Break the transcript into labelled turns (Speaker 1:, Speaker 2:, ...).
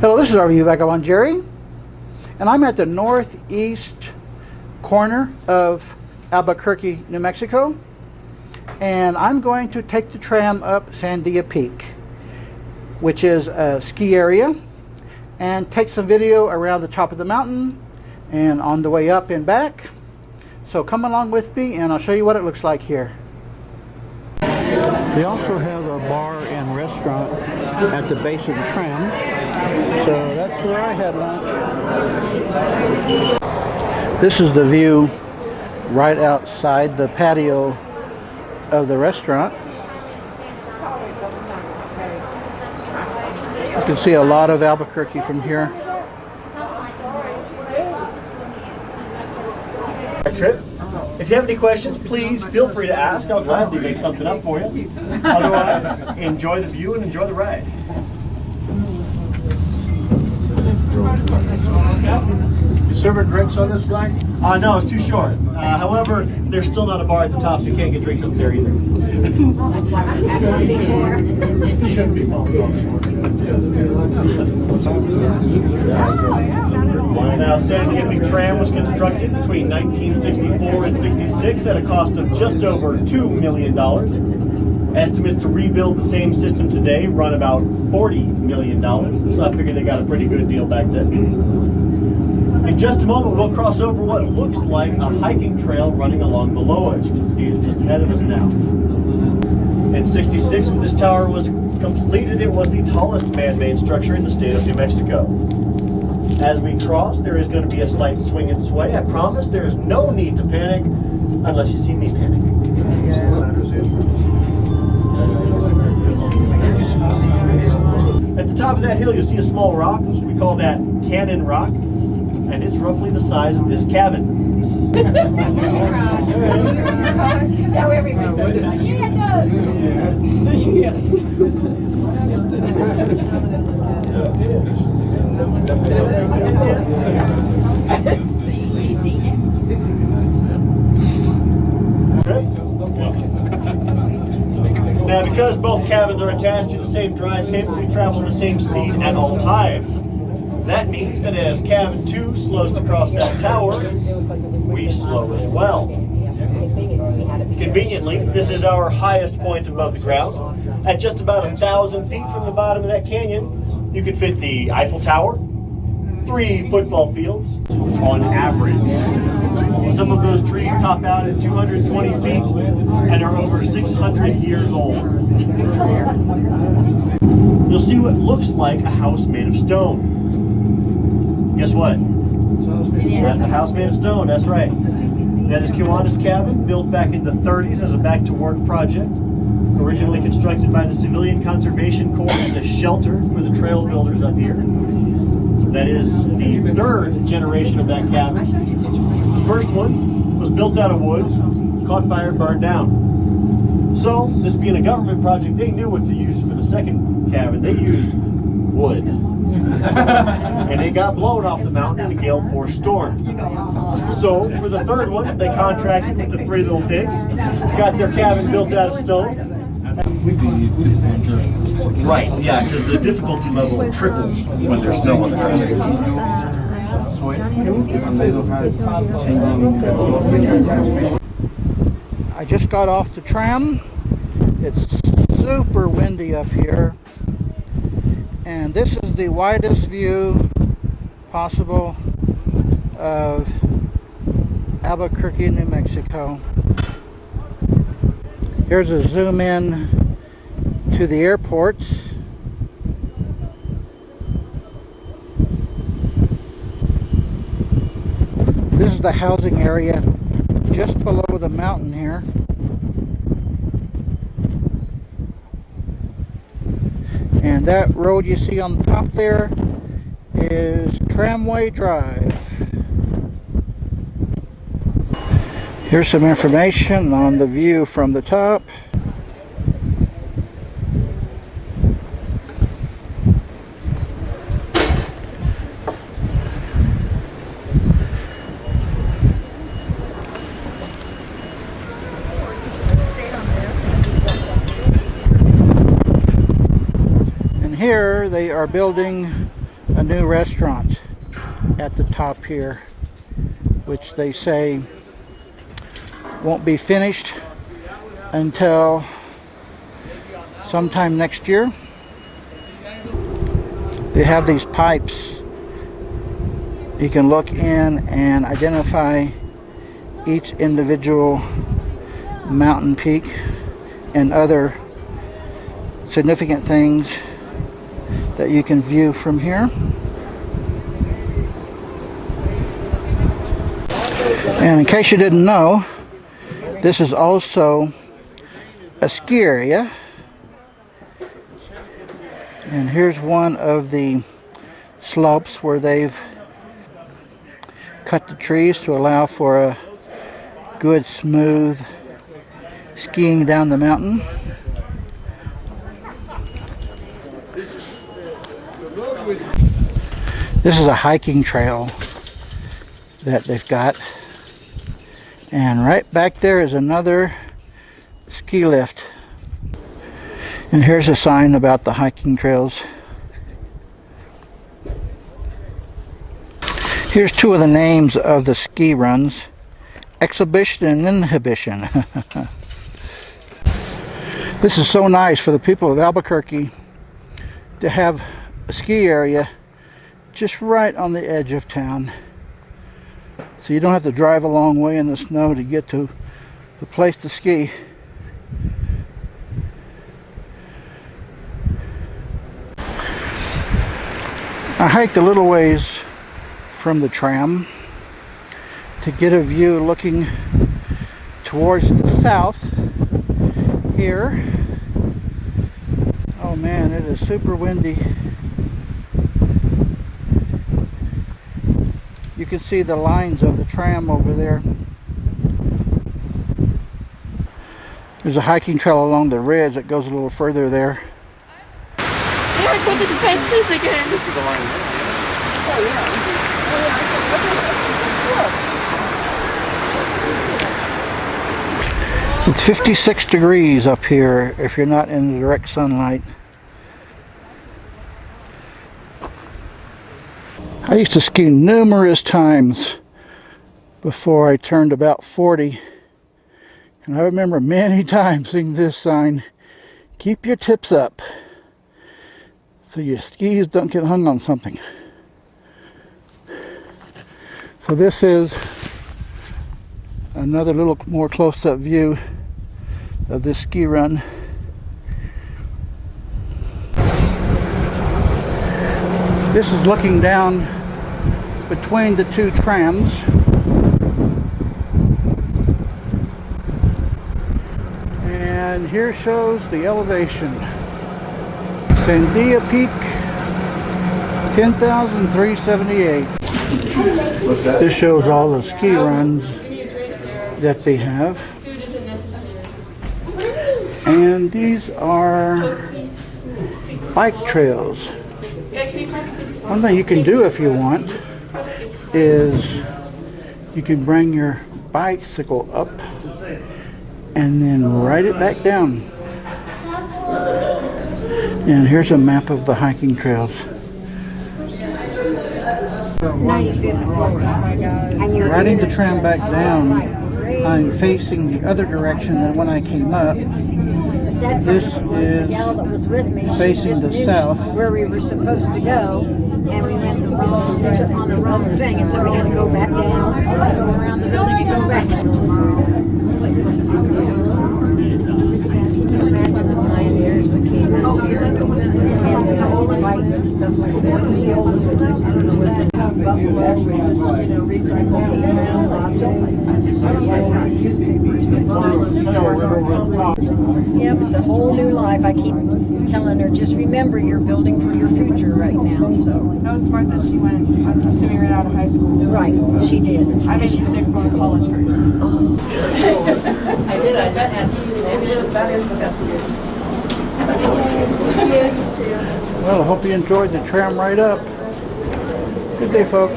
Speaker 1: Hello, this is our view back up on Jerry, and I'm at the northeast corner of Albuquerque, New Mexico, and I'm going to take the tram up Sandia Peak, which is a ski area, and take some video around the top of the mountain and on the way up and back. So come along with me and I'll show you what it looks like here. They also have a bar and restaurant at the base of the tram, so that's where I had lunch. This is the view right outside the patio of the restaurant. You can see a lot of Albuquerque from here.
Speaker 2: Trip. If you have any questions, please feel free to ask. I'll gladly make something up for you. Otherwise, enjoy the view and enjoy the ride.
Speaker 3: You serving drinks on this flight?
Speaker 2: No, it's too short. However, there's still not a bar at the top, so you can't get drinks up there either. Now, Sandia Peak Tram was constructed between 1964 and 66 at a cost of just over $2 million. Estimates to rebuild the same system today run about $40 million, so I figured they got a pretty good deal back then. In just a moment, we'll cross over what looks like a hiking trail running along below us. You can see it just ahead of us now. In '66, when this tower was completed, it was the tallest man-made structure in the state of New Mexico. As we cross, there is going to be a slight swing and sway. I promise there is no need to panic unless you see me panic. At the top of that hill, you'll see a small rock. We call that Cannon Rock, and it's roughly the size of this cabin. Now, because both cabins are attached to the same drive cable, we travel at the same speed at all times. That means that as cabin 2 slows to cross that tower, we slow as well. Conveniently, this is our highest point above the ground. At just about 1,000 feet from the bottom of that canyon, you could fit the Eiffel Tower, 3 football fields on average. Some of those trees top out at 220 feet and are over 600 years old. You'll see what looks like a house made of stone. Guess what? That's a house made of stone, that's right. That is Kiwanis cabin, built back in the 30s as a back-to-work project. Originally constructed by the Civilian Conservation Corps as a shelter for the trail builders up here. That is the 3rd generation of that cabin. The first one was built out of wood, caught fire, burned down. So, this being a government project, they knew what to use for the second cabin. They used wood. And it got blown off the mountain in a gale force storm. So, for the 3rd one, they contracted with the 3 little pigs, got their cabin built out of stone. Right, yeah, because the difficulty level triples when there's snow on the ground.
Speaker 1: I just got off the tram. It's super windy up here, and this is the widest view possible of Albuquerque, New Mexico. Here's a zoom in to the airports. This is the housing area just below the mountain here. And that road you see on the top there is Tramway Drive. Here's some information on the view from the top. And here they are building a new restaurant at the top here, which they say won't be finished until sometime next year. They have these pipes. You can look in and identify each individual mountain peak and other significant things that you can view from here. And in case you didn't know, this is also a ski area. And here's one of the slopes where they've cut the trees to allow for a good smooth skiing down the mountain. This is a hiking trail that they've got, and right back there is another ski lift. And here's a sign about the hiking trails. Here's two of the names of the ski runs: Exhibition and Inhibition. This is so nice for the people of Albuquerque to have a ski area just right on the edge of town, so you don't have to drive a long way in the snow to get to the place to ski. I hiked a little ways from the tram to get a view looking towards the south here. Oh man, it is super windy. You can see the lines of the tram over there. There's a hiking trail along the ridge that goes a little further there.
Speaker 4: Look what this fence is again. This is the line. Oh yeah.
Speaker 1: It's 56 degrees up here if you're not in the direct sunlight. I used to ski numerous times before I turned about 40, and I remember many times seeing this sign: keep your tips up so your skis don't get hung on something. So this is another little more close-up view of this ski run. This is looking down between the two trams. And here shows the elevation. Sandia Peak, 10,378. This shows all the ski runs that they have. And these are bike trails. One thing you can do if you want is you can bring your bicycle up and then ride it back down. And here's a map of the hiking trails. Riding the tram back down, I'm facing the other direction than when I came up. This is facing the south.
Speaker 5: Where we were supposed to go, and we went on the wrong thing, and so we had to go back down, go around the building and go back. Imagine the pioneers that came out here and the fight and stuff like that. Yep, it's a whole new life. I keep telling her, just remember you're building for your future right now. So
Speaker 4: That was smart that she went, I'm assuming right out of high school.
Speaker 5: right, she did.
Speaker 4: I made you say going to college first.
Speaker 5: I did. I just had
Speaker 4: That is the best way.
Speaker 1: Well, I hope you enjoyed the tram ride up. Good day, folks.